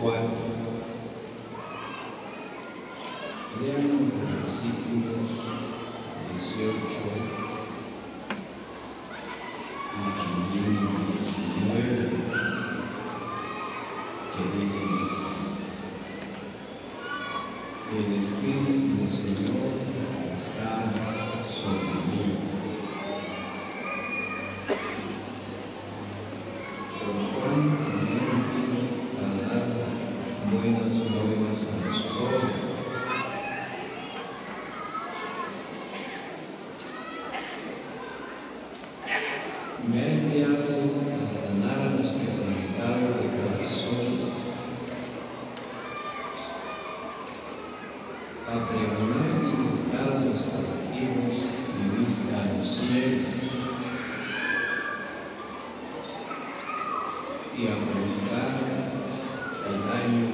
4. Leamos los versículos 18 y también el 19, que dicen así: el Espíritu del Señor está sobre mí, por cuanto me ha ungido a dar buenas nuevas a los pobres, me ha enviado a sanar a los quebrantados de corazón, a pregonar libertad a los cautivos y vista a los ciegos, y a predicar el año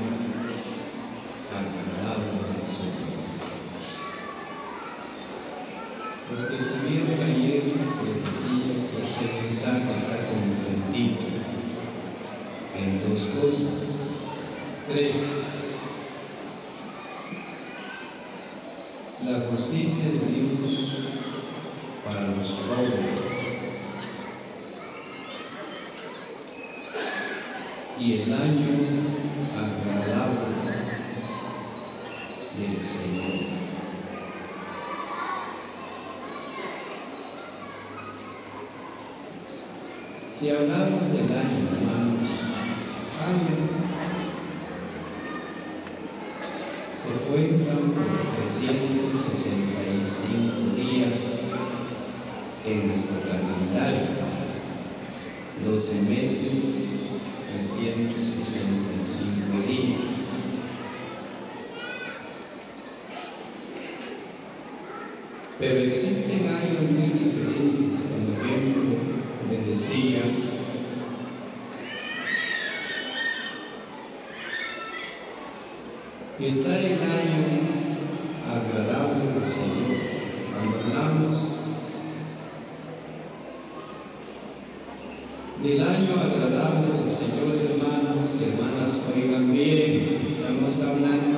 agradable del Señor. Los que estuvieron ayer les decía que este mensaje está comprendido en 2 cosas. 3. La justicia de Dios para los pobres y el año agradable del Señor. Si hablamos del año, hermanos, se cuentan por 365 días en nuestro calendario, 12 meses, 365 días. Pero existen años muy diferentes, como ejemplo, le decía, está el año agradable del Señor. Cuando hablamos del año agradable del Señor, hermanos y hermanas, oigan bien, estamos hablando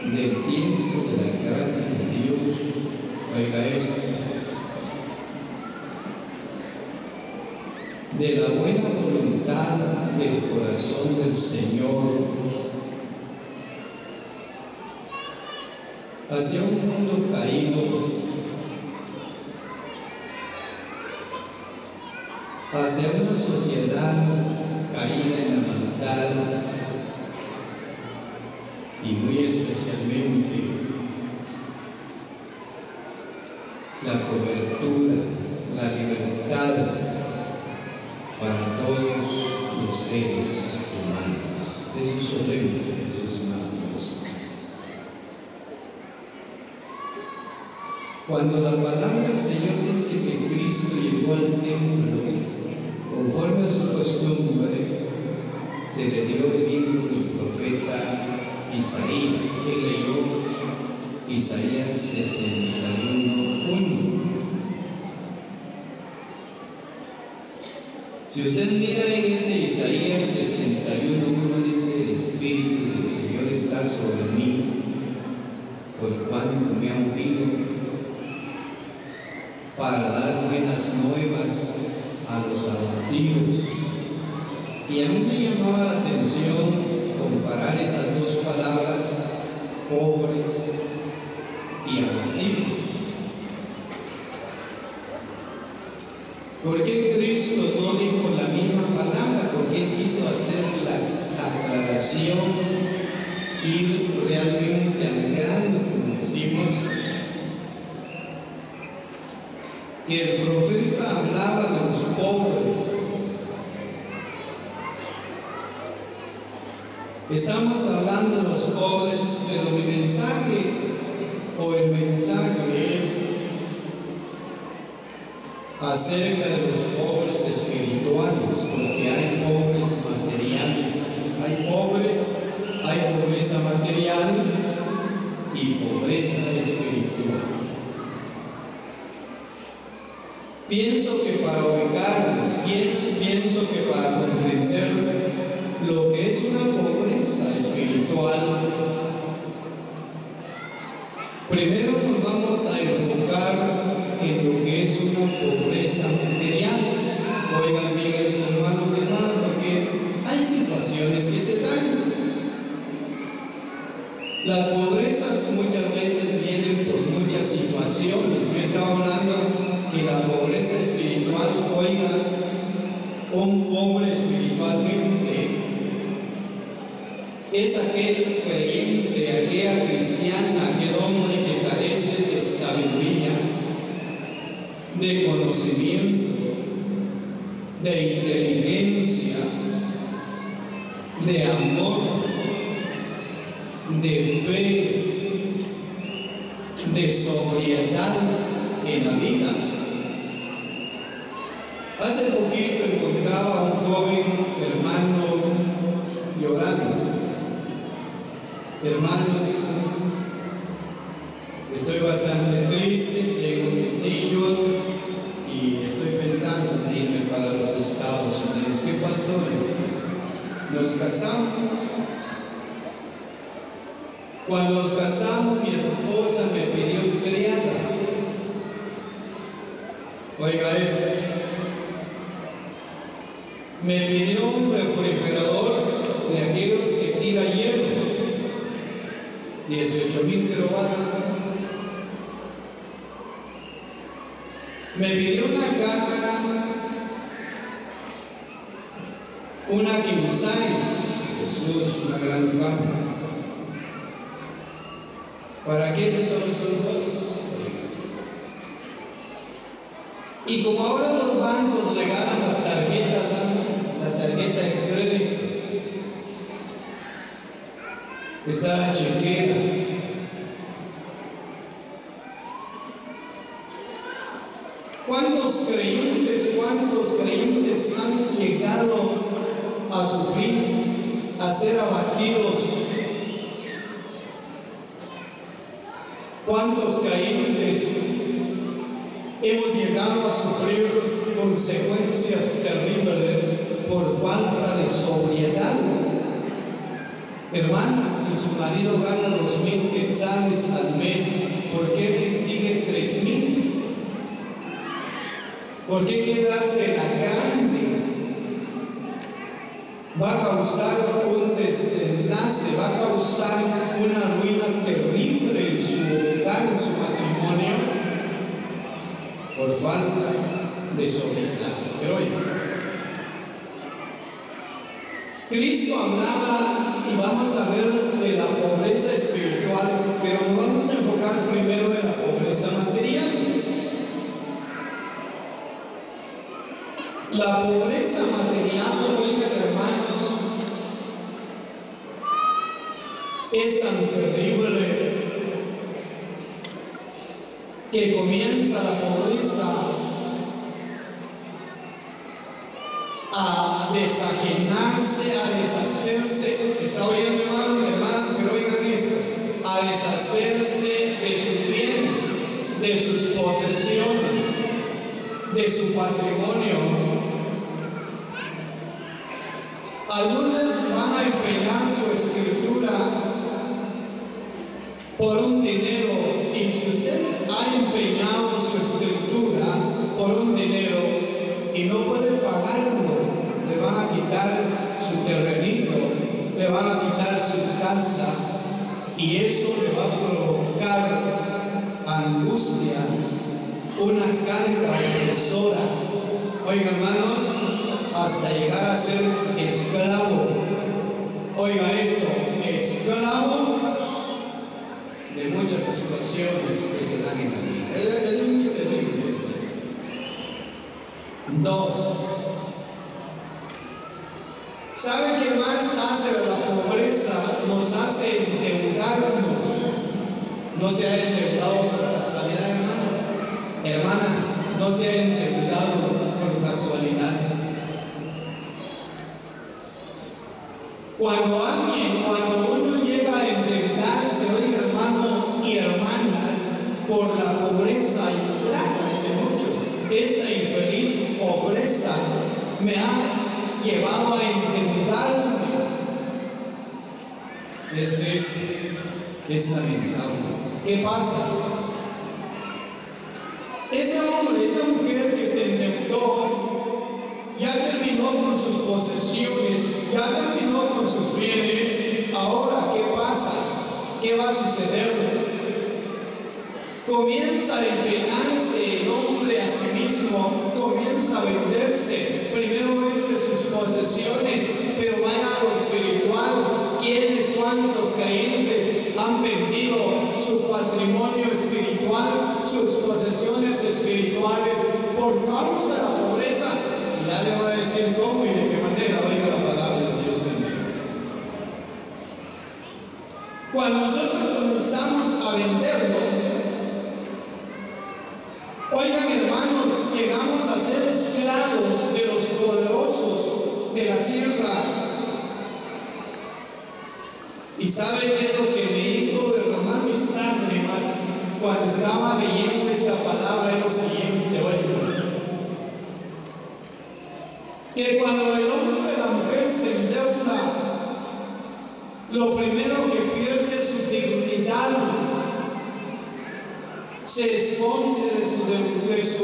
del tiempo de la gracia de Dios. Oiga esto: de la buena voluntad del corazón del Señor hacia un mundo caído, hacia una sociedad caída en la maldad, y muy especialmente la cobertura, la libertad para todos los seres humanos. Eso es solemne, eso es maravilloso. Cuando la palabra del Señor dice que Cristo llegó al templo, conforme a su costumbre, se le dio el libro del profeta Isaías. Él leyó Isaías 61:1. Si usted mira en ese Isaías 61:1, dice: el Espíritu del Señor está sobre mí, por cuanto me ha ungido para dar buenas nuevas a los abatidos. Y a mí me llamaba la atención comparar esas 2 palabras, pobres y abatidos. ¿Por qué Cristo no dijo la misma palabra? ¿Por qué quiso hacer la aclaración, ir realmente al grano, como decimos? Que el profeta hablaba de los pobres. Estamos hablando de los pobres, pero mi mensaje o el mensaje es acerca de los pobres espirituales, porque hay pobres materiales, hay pobreza material y pobreza espiritual. Pienso que para ubicarnos, pienso que para comprender pobreza espiritual, primero nos vamos a enfocar en lo que es una pobreza material. Oigan bien esto, hermanos y hermanas, porque hay situaciones que se dan. Las pobrezas muchas veces vienen por muchas situaciones. Yo estaba hablando que la pobreza espiritual, oiga, un pobre espiritualmente es aquel creyente, aquella cristiana, aquel hombre que carece de sabiduría, de conocimiento, de inteligencia, de amor, de fe, de sobriedad en la vida. Hace poquito encontraba a un joven hermano llorando. Hermano, estoy bastante triste, tengo mis niños y estoy pensando en irme para los Estados Unidos. ¿Qué pasó? Nos casamos. Cuando nos casamos, mi esposa me pidió criada. Oiga eso. Me pidió un refrigerador de aquellos que tira hierro, 18,000 kilovatios. Me pidió una cama, una king size. Jesús, una gran cama. ¿Para qué se son esos dos? Y como ahora los bancos regalan las tarjetas, la tarjeta de crédito, está la chequera. ¿Cuántos creyentes han llegado a sufrir, a ser abatidos? ¿Cuántos creyentes hemos llegado a sufrir consecuencias terribles por falta de sobriedad? Hermana, si su marido gana 2,000 quetzales al mes, ¿por qué consigue 3,000? ¿Por qué quedarse en la grande? Va a causar un desenlace, va a causar una ruina terrible en su hogar, en su matrimonio, por falta de sobriedad. Pero oye, Cristo hablaba, y vamos a ver, de la pobreza espiritual, pero nos vamos a enfocar primero en la pobreza material. La pobreza material, oigan hermanos, es tan terrible que comienza la pobreza a desajenarse, a deshacerse. ¿Está oyendo, hermano y hermana? Pero oigan esto: a deshacerse de sus bienes, de sus posesiones, de su patrimonio. Algunos van a empeñar su escritura por un dinero, y si usted ha empeñado su escritura por un dinero y no puede pagarlo, le van a quitar su terrenito, le van a quitar su casa, y eso le va a provocar angustia, una carga opresora. Oiga, hermanos, hasta llegar a ser esclavo. Oiga esto, esclavo de muchas situaciones que se dan en la vida. Es muy terrible. 2. ¿Sabe qué más hace la pobreza? Nos hace endeudarnos. No se ha endeudado por casualidad, hermano. Hermana, no se ha endeudado por casualidad. Cuando uno llega a endeudarse, oiga hermano y hermanas, por la pobreza, y trátese mucho, esta infeliz pobreza me ha llevado a endeudarme. es triste, es lamentable. ¿Qué pasa? Ese hombre, esa mujer que se endeudó, ya terminó con sus posesiones, ya terminó con sus bienes. Ahora, ¿qué pasa? ¿Qué va a suceder? Comienza a empeñarse el hombre a sí mismo, comienza a venderse, primero vende sus posesiones, pero vaya a lo espiritual. ¿Quiénes, cuántos creyentes han vendido su patrimonio espiritual, sus posesiones espirituales por causa de la pobreza? Y ya le voy a decir cómo y de qué manera. Oiga la palabra de Dios bendiga. Cuando nosotros comenzamos a vendernos, oigan, hermanos, llegamos a ser esclavos de los poderosos de la tierra. ¿Y sabe qué es lo que me hizo derramar mis lágrimas cuando estaba leyendo esta palabra? Es lo siguiente, oigan, que cuando el hombre o la mujer se endeuda, lo primero que pierde es su dignidad. Se esconde de su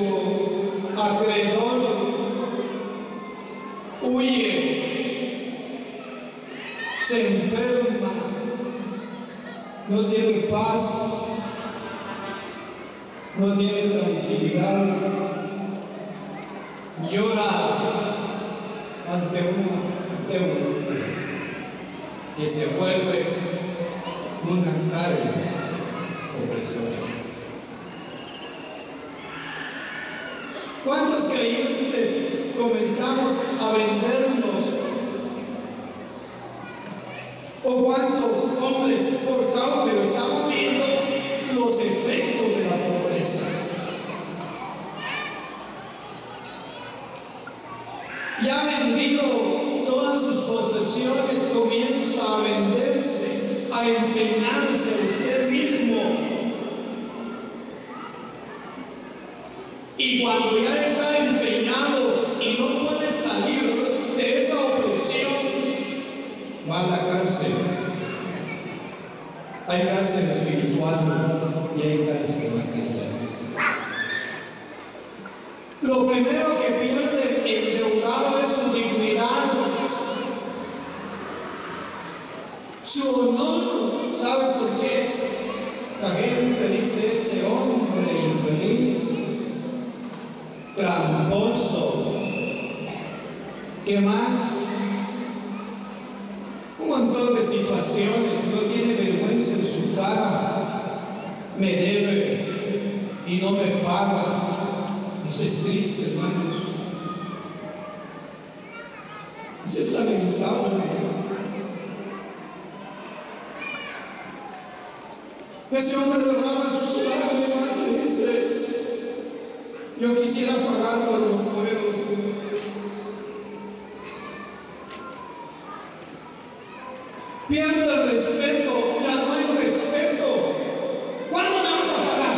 acreedor, huye, se enferma, no tiene paz, no tiene tranquilidad, llora ante una deuda que se vuelve una carga opresora. ¿Cuántos creyentes comenzamos a vendernos? ¿O cuántos hombres por causa, pero estamos viendo los efectos de la pobreza? Ya ha vendido todas sus posesiones, comienza a venderse, a empeñarse usted mismo. Y cuando ya está empeñado y no puede salir de esa opresión, va a la cárcel. Hay cárcel espiritual y hay cárcel material. Lo primero que pierde el endeudado es su dignidad, su honor. ¿Sabe por qué? La gente dice: ese hombre infeliz, tramposo, ¿qué más? Un montón de situaciones. No tiene vergüenza en su cara, me debe y no me paga. Eso es triste, hermanos. Eso es lamentable. Ese hombre derrama sus lágrimas y dice: yo quisiera pagar, pero no puedo. Pierde el respeto, ya no hay respeto. ¿Cuándo me vas a pagar?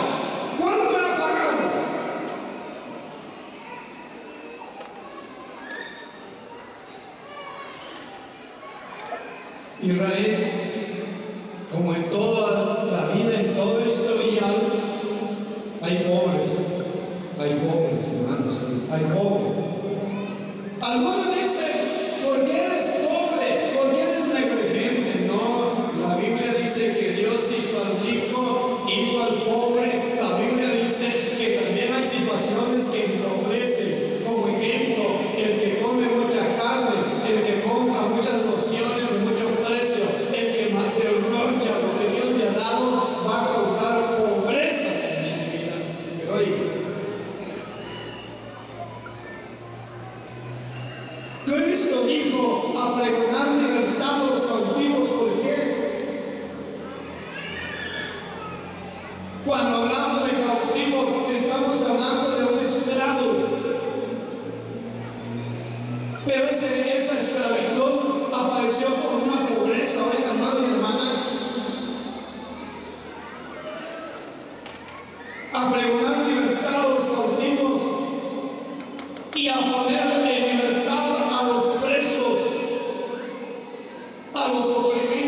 ¿Cuándo me vas a pagar? Israel, como en toda la vida, en todo el historial, hay pobres, hermanos, hay pobres. Algunos dicen: ¿por qué eres pobre? ¿Por qué eres negligente? No, la Biblia dice que Dios hizo al rico, hizo al pobre. La Biblia dice que también hay situaciones que empobrecen. Como ejemplo, el que come mucha carne, el que compra muchas lociones de mucho precio, el que derrocha lo que Dios le ha dado, va a causar pobreza en su vida. Pero oye, Cristo dijo a pregonar libertad a los cautivos. ¿Por qué? Cuando hablamos de cautivos, estamos hablando de un esclavo. Pero esa esclavitud apareció con una pobreza. Oigan, hermanos y hermanas, a pregonar libertad a los cautivos y a poner en libertad a los presos, a los oprimidos.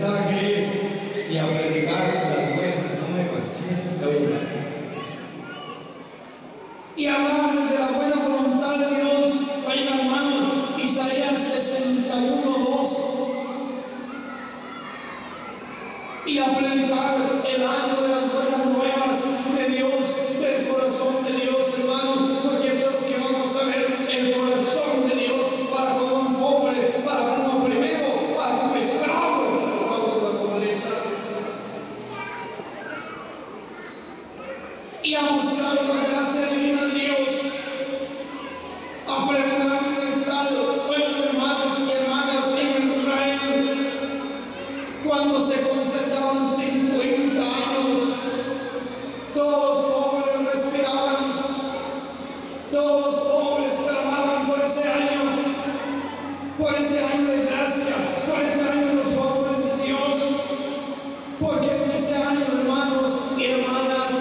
mensaje es y a predicar las buenas nuevas. Y hablamos de la buena voluntad de Dios. Oiga, hermano, Isaías 61:2. Y a predicar el año de las buenas nuevas de Dios, del corazón de Dios, hermano, porque es lo que vamos a ver, el corazón de Dios para como un pobre, para como primero, para como esclavo. Vamos a la pobreza. Y a mostrar la gracia divina de Dios, a pregonar libertad. Bueno, hermanos y hermanas, en Israel, cuando se completaban 50 años, todos los pobres respiraban, todos los pobres clamaban por ese año de gracia, por ese año de los favores de Dios, porque en ese año, hermanos y hermanas,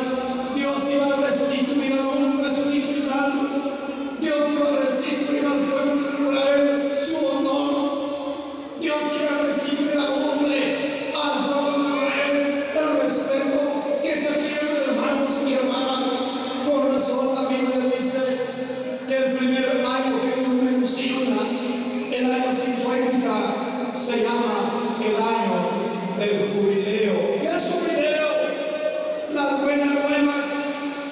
Dios iba a restituir al hombre su dignidad, Dios iba a restituir al pueblo de Israel su honor, Dios iba a restituir al hombre, al pueblo de Israel, el respeto que se pierde, hermanos y hermanas. Por razón la Biblia dice que el primer año que Dios menciona, el año 50, se llama el año del jubileo. ¿Qué es jubileo? Las buenas nuevas.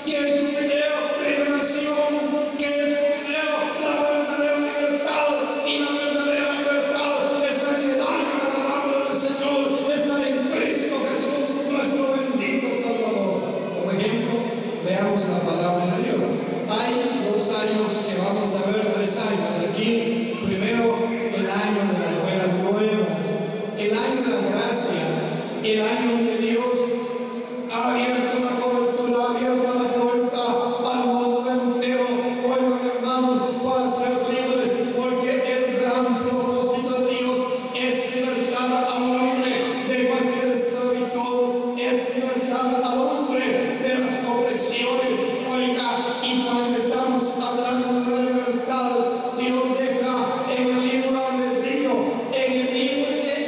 ¿Qué es jubileo? Liberación. ¿Qué es jubileo? La verdadera libertad. Y la verdadera libertad está en el año agradable del Señor, está en Cristo Jesús, nuestro bendito Salvador. Como ejemplo, veamos la palabra de Dios. Hay 2 años que vamos a ver, 3 años aquí. Primero, el año de las buenas nuevas, el año de la gracia, el año donde Dios ha abierto la cobertura, ha abierto la puerta al mundo entero, oigan, hermanos, para ser libres, porque el gran propósito de Dios es libertar al hombre de cualquier esclavitud, es libertar al hombre de las opresiones. Oiga, y cuando estamos hablando de la libertad, Dios deja en el libre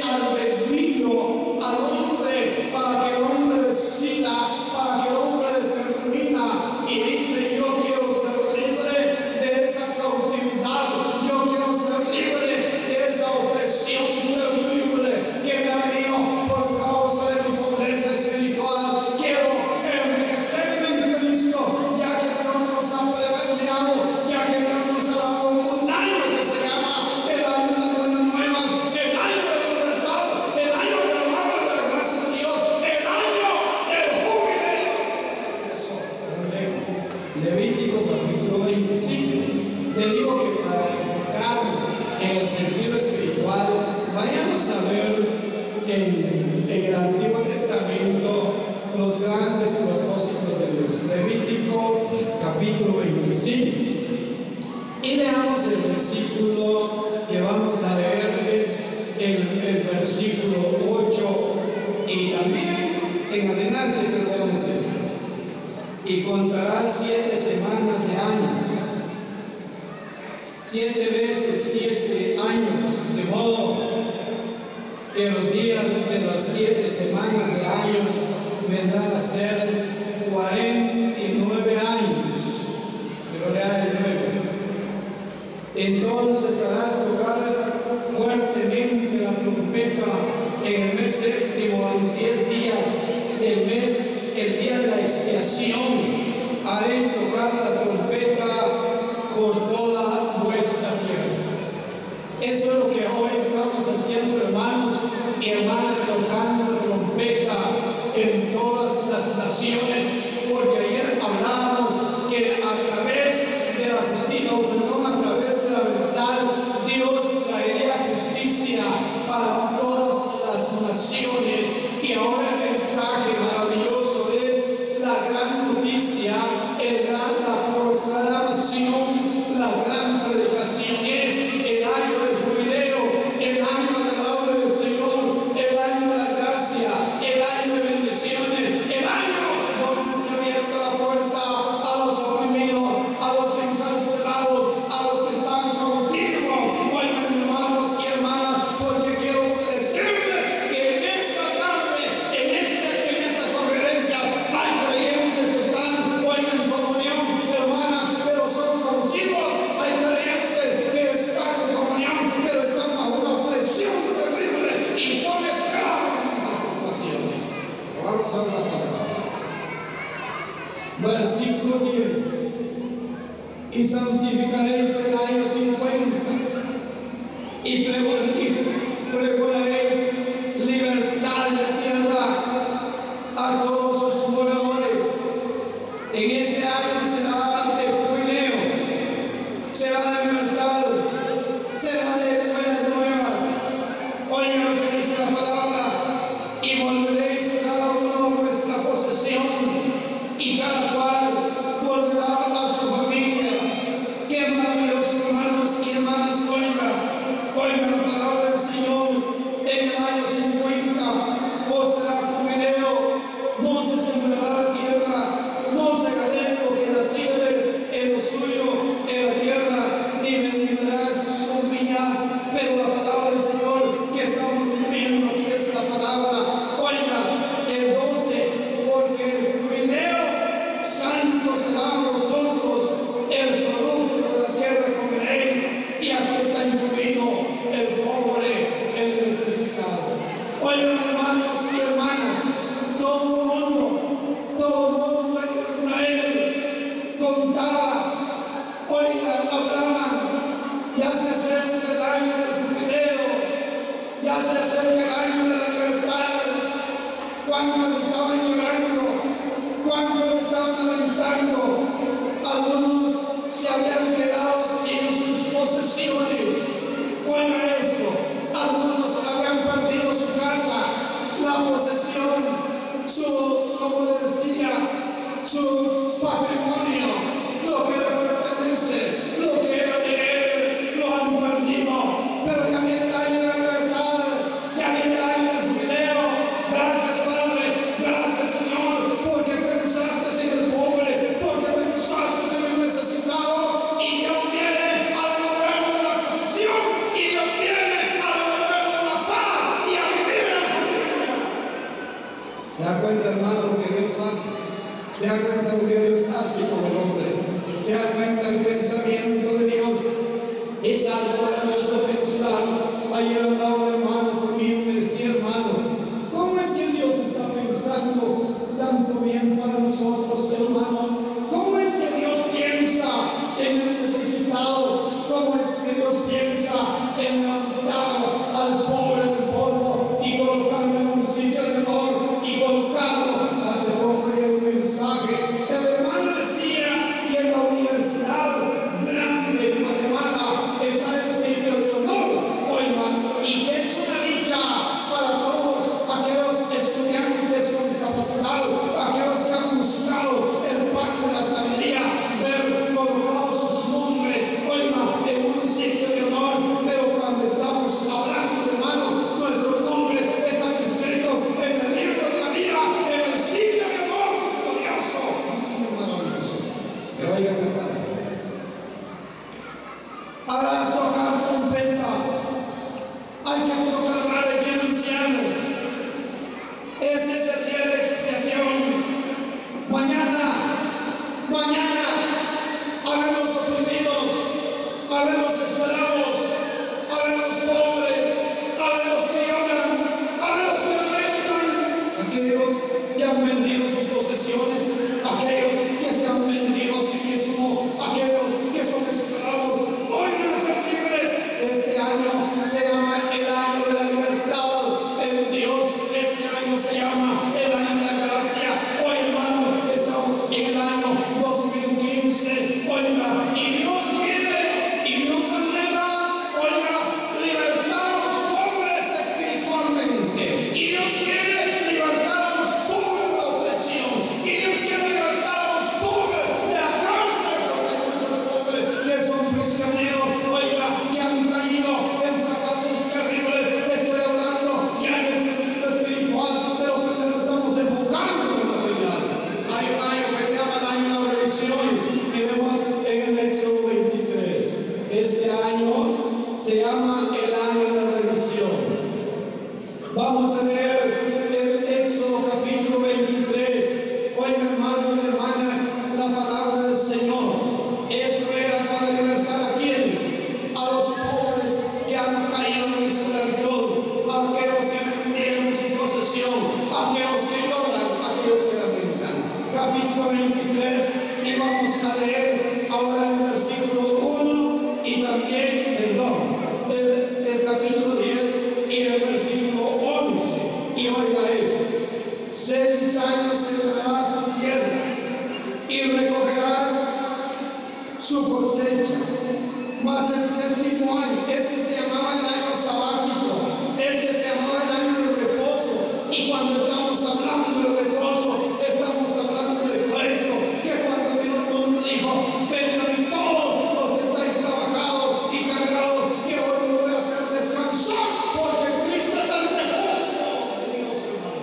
albedrío al hombre, para que el hombre decida, para que el hombre determina y dice: yo quiero ser libre de esa cautividad, yo quiero ser libre de esa opresión terrible que me ha venido por causa de mi pobreza espiritual. Quiero enriquecerme en Cristo, ya que Dios nos ha premiado, ya que Dios nos ha dado un año que se llama el año de la buena nueva, el año de la libertad, el año de la obra de la gracia de Dios, el año del jubileo. Levítico capítulo 25. Le digo que para enfocarnos en el sentido espiritual, vayamos a ver en el Antiguo Testamento los grandes propósitos de Dios. Levítico capítulo 25. Y leamos el versículo que vamos a leer, es el versículo 8, y también en adelante que leamos esto. Y contarás 7 semanas de año, 7 veces 7 años, de modo que los días de las 7 semanas de años vendrán a ser 49 años. Pero lea el 9. Entonces harás tocar fuertemente la trompeta en el mes séptimo, a los 10 días del mes, el día de la expiación. Haréis tocar la trompeta por toda vuestra tierra. Eso es lo que hoy estamos haciendo, hermanos y hermanas, tocando trompeta en todas las naciones, porque ayer hablábamos que a través de la justicia, a través de la verdad, Dios traería justicia para todas las naciones. Y ahora el mensaje maravilloso es la gran noticia, la proclamación, la gran predicación es el año del jubileo, el año agradable del Señor, el año de la gracia Vamos a ver la palabra. Versículo 10. Y santificaréis el año 50 y pregonaréis libertad en la tierra a todos sus moradores. En ese año será de jubileo, será de libertad, será de buenas nuevas. Oigan lo que dice la palabra: y volveréis cada uno a vuestra posesión, y cada cual volverá a su familia. Qué maravilloso, hermanos y hermanas. Oigan la palabra del Señor. En el año 50 os será jubileo, no se sembrará la tierra, no se segará lo que naciere en lo suyo en la tierra, ni venderás sus viñas. Pero la palabra del Señor que estamos viendo aquí es la palabra. Oiga, el 12, porque el jubileo santo será a vosotros, el producto de la tierra comeréis, y aquí está incluido el pobre, el necesitado. Oigan, hermanos y hermanas, todo el mundo en Israel contaba, oigan, hablaban, ya se acerca el año del jubileo, ya se acerca el año de la libertad. ¿Cuántos estaban llorando? ¿Cuántos estaban lamentando? Algunos se habían quedado sin sus posesiones. Oiga esto: algunos habían perdido su casa, la posesión, como le decía, su patrimonio, lo que le pertenece, lo que era de él, lo han perdido. Pero ya viene el año de la libertad, ya viene el año del jubileo. Gracias, Padre, gracias, Señor, porque pensaste en el pobre, porque pensaste en el necesitado, y Dios viene a devolvernos la posesión, y Dios viene a devolvernos la paz y a vivir en familia. ¿Se da cuenta, hermano, lo que Dios hace? ¿Se da cuenta lo que Dios hace con el hombre? ¿Se da cuenta el pensamiento de Dios? Es algo maravilloso pensar. Ayer hablaba un hermano conmigo y me decía: hermano, ¿cómo es que Dios está pensando tanto bien para nosotros, hermano? ¿Cómo es que Dios piensa en el necesitado? ¿Cómo es que Dios piensa en levantar al pobre del polvo y colocarlo en un sitio de honor y colocarlo? Hace poco llegó un mensaje. El hermano decía que en la universidad grande en Guatemala está en sitio de honor. Oigan, y que es una dicha para todos aquellos estudiantes con discapacidad, aquellos que han buscado el pan de la sabiduría, ver colocados sus nombres, oigan, en un sitio de honor. Pero cuando estamos hablando, hermano, nuestros nombres están inscritos en el libro de la vida, en el sitio de honor glorioso, maravilloso. Pero oiga esta parte: harás tocar trompeta, hay que proclamar el día anciano. Este es el día de expiación. Mañana, haremos oprimidos, haremos esclavos, haremos pobres, haremos que lloran, haremos que lamentan. Aquellos que han vendido sus posesiones, aquellos que se han vendido a sí mismos, aquellos que son esclavos, hoy van a ser libres. Este año se llama el año de la libertad en Dios. Este año se llama el año de la gracia. Hoy, hermano, estamos en el año 2015. Oiga, y Dios quiere, y Dios anhela, oiga, libertar a los pobres espiritualmente. Y Dios quiere libertar a los pobres de la opresión. Y Dios quiere libertar a los pobres de la cárcel. Porque hay muchos pobres que son prisioneros, oiga, que han caído en fracasos terribles. Estoy hablando que hay un sentido espiritual, pero primero estamos enfocando en lo material. Hay un año que se llama el año de la revisión, que vemos en el Éxodo 23. Este año se llama el año de la revisión. Vamos a leer el Éxodo capítulo 23. Oigan, hermanos y hermanas, la palabra del Señor. Esto era para libertar a quienes, a los pobres que han caído en esclavitud, a aquellos que vendieron su posesión, a aquellos que lloran, capítulo 23 y vamos a leer ahora el versículo 1 y también, el capítulo 10 y el versículo 11. Y oiga esto: 6 años sembrarás tu tierra y recogerás su cosecha, mas el séptimo año, este se llamaba el año sabático, este se llamaba el año del reposo. Y cuando estamos hablando del reposo, estamos hablando de Cristo, que cuando vino al mundo dijo: venid a mí todos los que estáis trabajados y cargados, que hoy me voy a hacer descansar, porque Cristo es el reposo de Dios, hermano,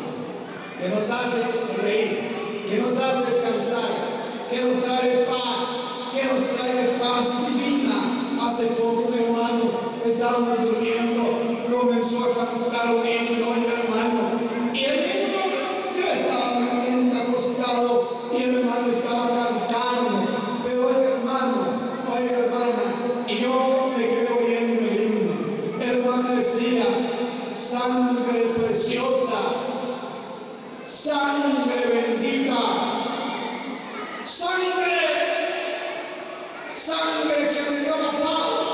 que nos hace reír, que nos hace descansar, que nos trae paz divina. Hace poco, hermano, estábamos durmiendo, comenzó a cantar un himno, hermano, y el himno, yo estaba acostado y el hermano estaba cantando, pero oiga hermana, y yo me quedé oyendo el himno. El hermano decía: sangre preciosa, sangre bendita, sangre que me dio la paz,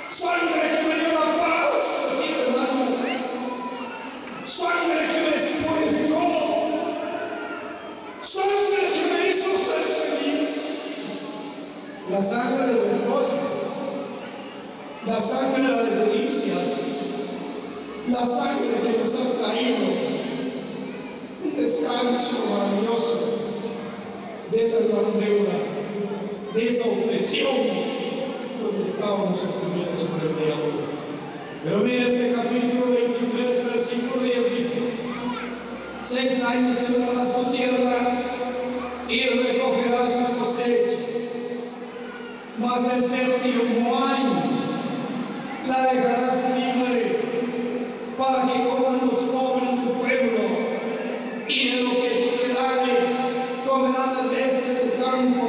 sangre que me dio la paz, así, hermano, sangre que me purificó, sangre que me hizo ser feliz. La sangre de los gozo, la sangre de las delicias, la sangre que nos ha traído un descanso maravilloso de esa grandeza, de esa opresión donde estábamos oprimidos por el diablo. Pero mira este capítulo 23, versículo 10 dice: 6 años sembrarás tu tierra y recogerás su cosecha, mas el séptimo año la dejarás libre, para que coman los pobres del pueblo, y de lo que quedare comerán las bestias del campo.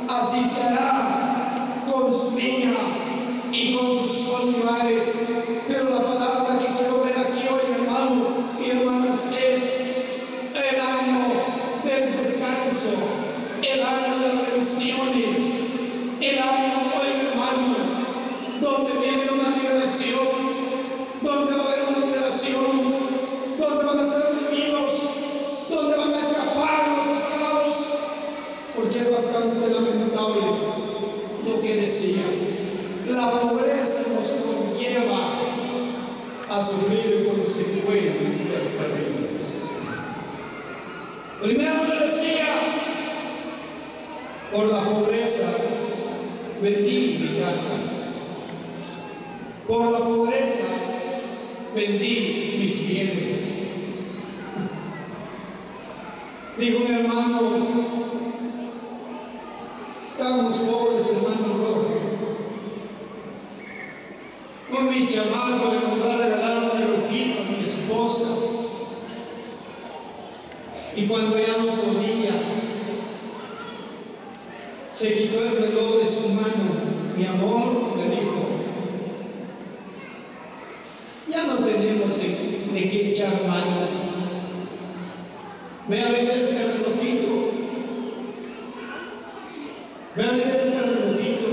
Así se hará con su viña y con sus olivares. Pero la palabra que quiero ver aquí hoy, hermano y hermanas, es el año del descanso, el año de las revisiones, el año, hoy, hermano, donde viene una liberación, donde va a haber una liberación, donde van a ser redimidos, donde van a escapar los esclavos. Porque es bastante lamentable lo que decía: la pobreza nos conlleva a sufrir consecuencias terribles. Primero me decía: por la pobreza vendí mi casa, por la pobreza vendí mis bienes. Dijo un hermano: estábamos pobres, hermano Rojo. Con mi chamaco le mandó a regalar un relojito a mi esposa. Y cuando ya no podía, se quitó el reloj de su mano. Mi amor, le dijo, ya no tenemos de qué echar mano. Ve a vender este relojito. Ve a vender este relojito.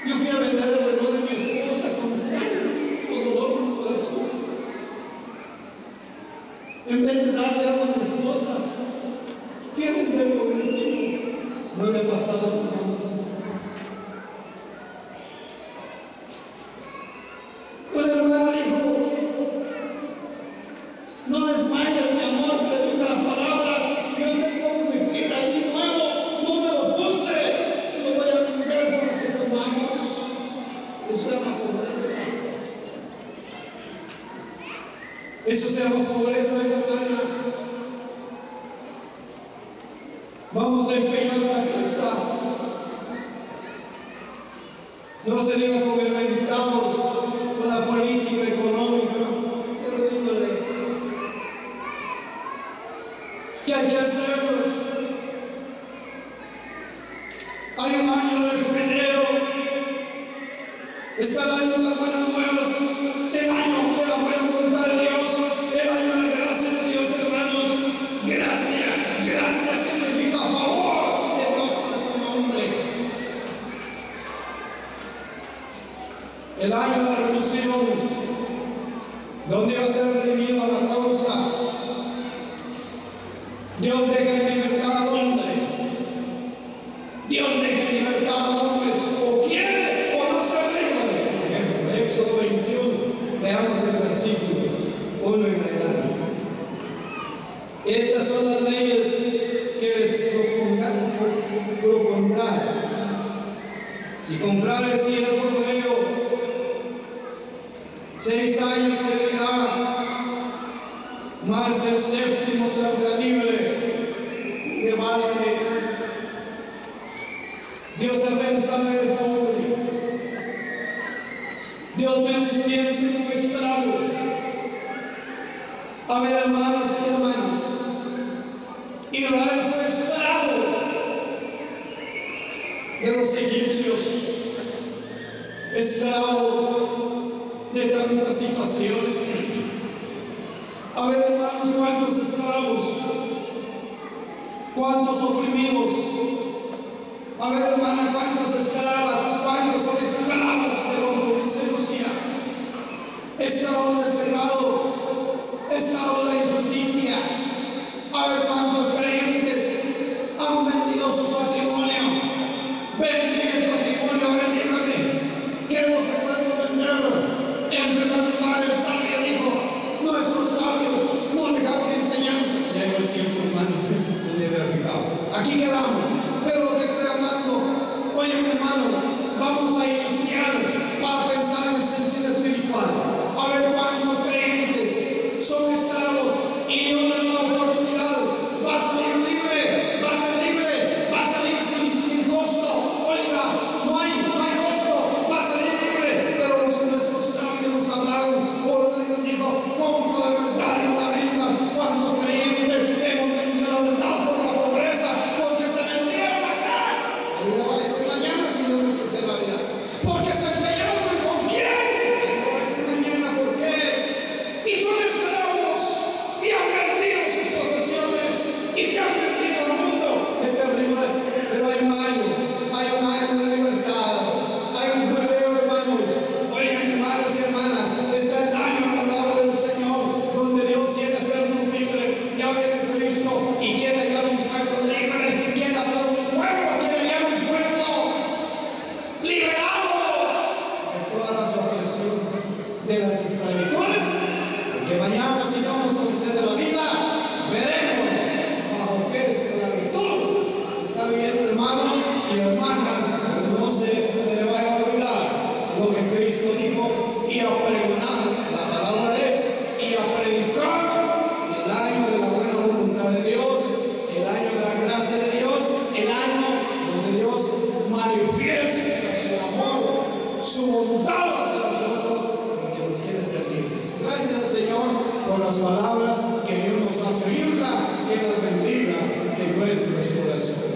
Yo fui a vender el reloj de mi esposa con tanto dolor en mi corazón. En vez de darle algo a mi esposa, fui a venderlo en el tiempo. No le he pasado a su mano. Una hermana dijo, no desmayes, mi amor, predica la palabra. Yo tengo mi pila ahí nuevo, no me lo puse, lo voy a vender para que comamos. Eso es la pobreza. Eso se llama pobreza, hermana. Vamos a empeñar la casa. No se diga con el mercado, con la política económica. Terrible. ¿Qué hay que hacer? Hay un año de jubileo. Está el año de las buenas nuevas, el año de la buena voluntad de Dios, el año de la gracia de Dios, hermanos. donde va a ser redimido la causa. Dios deja en libertad al hombre. Dios deja en libertad al hombre. O quiere o no se libre. Por ejemplo, Éxodo 21, veamos el versículo 1 en adelante. Estas son las leyes que les propondrás. Si comprare siervo nuevo, 6 años se dejará, mas el séptimo saldrá libre de vale. Dios ha pensado en el pobre. Dios piensa en un esclavo. A ver, hermanos y hermanas, Israel fue esclavo de los egipcios, esclavo de tantas situaciones. A ver, hermanos, cuántos esclavos, cuántos oprimidos. A ver, hermana, cuántos esclavas, cuántos son esclavos de lo que dice Lucía. Esclavos del pecado, esclavos de la injusticia. A ver, cuántos creyentes han vendido su patrimonio. Venden el patrimonio, a ver, dígame, ¿qué es lo que podemos vender? En primer lugar, el sabio dijo, nuestros sabios no dejaron enseñanza. Ya llegó el tiempo, hermano, no me había fijado. Aquí quedamos. Pero lo que estoy hablando, oye, mi hermano, vamos a iniciar para pensar en el sentido espiritual. A ver cuántos creyentes son esclavos y Dios le da la oportunidad. Va a salir libre, va a ser libre, va a salir sin costo. Oiga, no hay costo, va a salir libre. Pero nuestros sabios nos hablaron, por Dios dijo, compra la verdad y no la vendas. ¿Cuántos creyentes hemos vendido la verdad por la pobreza? Porque se vendieron acá. Ahí no va a decir mañana si no se la vida. Porque se empeñaron en con quién. Ahí no va a decir mañana por qué. Y son esclavos y han vendido sus posesiones y se han vendido al mundo. Qué terrible. Pero hay un año de libertad. Hay un jubileo, hermanos. Oigan, hermanos y hermanas, está el año agradable del Señor, donde Dios quiere hacernos libres. Ya viene Cristo y quiere hallar un pueblo libre, quiere hablar un pueblo, quiere hallar un pueblo liberado de todas las opresiones de las esclavitudes. Porque mañana, si vamos a vencer de la vida, veremos bajo qué esclavitud está viviendo, hermano y hermana. No se le vaya a olvidar lo que Cristo dijo, y a pregonar, la palabra es, y a predicar el año de la buena voluntad de Dios, el año de la gracia de Dios, el año donde Dios manifiesta su amor, su voluntad hacia nosotros, porque nos quiere ser libres. Gracias al Señor por las palabras que Dios nos hace oírla, que nos bendiga en nuestro corazón.